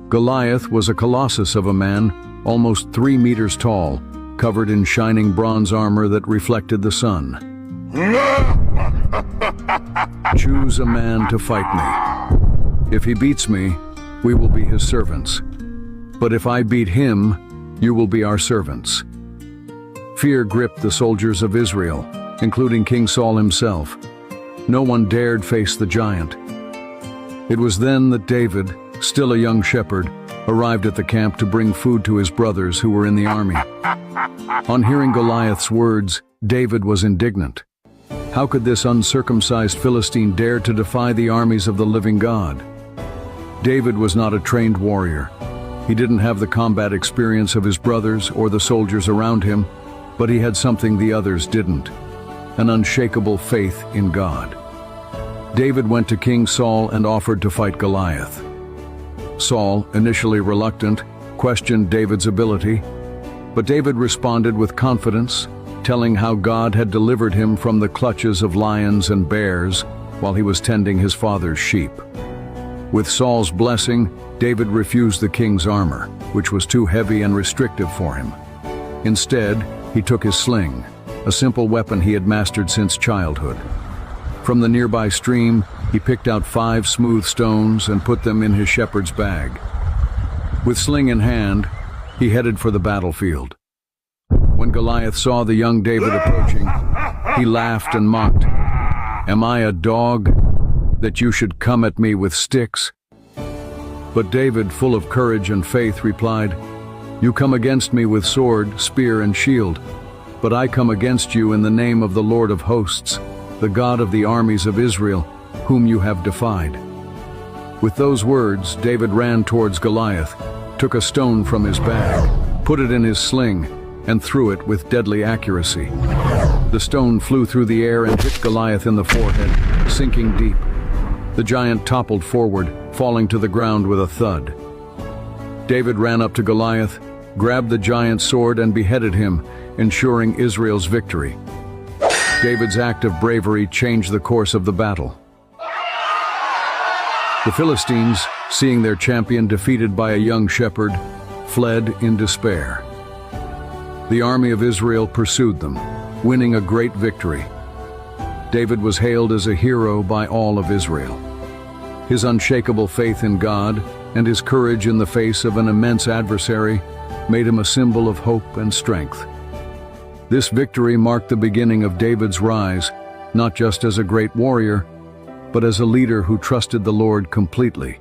Goliath was a colossus of a man, almost 3 meters tall, covered in shining bronze armor that reflected the sun. Choose a man to fight me. If he beats me, we will be his servants. But if I beat him, you will be our servants. Fear gripped the soldiers of Israel, including King Saul himself. No one dared face the giant. It was then that David, still a young shepherd, arrived at the camp to bring food to his brothers who were in the army. On hearing Goliath's words, David was indignant. How could this uncircumcised Philistine dare to defy the armies of the living God? David was not a trained warrior. He didn't have the combat experience of his brothers or the soldiers around him, but he had something the others didn't: an unshakable faith in God. David went to King Saul and offered to fight Goliath. Saul, initially reluctant, questioned David's ability, but David responded with confidence, telling how God had delivered him from the clutches of lions and bears while he was tending his father's sheep. With Saul's blessing, David refused the king's armor, which was too heavy and restrictive for him. Instead, he took his sling, a simple weapon he had mastered since childhood. From the nearby stream, he picked out 5 smooth stones and put them in his shepherd's bag. With sling in hand, he headed for the battlefield. When Goliath saw the young David approaching, he laughed and mocked. "Am I a dog, that you should come at me with sticks?" But David, full of courage and faith, replied, "You come against me with sword, spear, and shield, but I come against you in the name of the Lord of hosts, the God of the armies of Israel, whom you have defied." With those words, David ran towards Goliath, took a stone from his bag, put it in his sling, and threw it with deadly accuracy. The stone flew through the air and hit Goliath in the forehead, sinking deep. The giant toppled forward, falling to the ground with a thud. David ran up to Goliath, grabbed the giant's sword and beheaded him, ensuring Israel's victory. David's act of bravery changed the course of the battle. The Philistines, seeing their champion defeated by a young shepherd, fled in despair. The army of Israel pursued them, winning a great victory. David was hailed as a hero by all of Israel. His unshakable faith in God and his courage in the face of an immense adversary made him a symbol of hope and strength. This victory marked the beginning of David's rise, not just as a great warrior, but as a leader who trusted the Lord completely.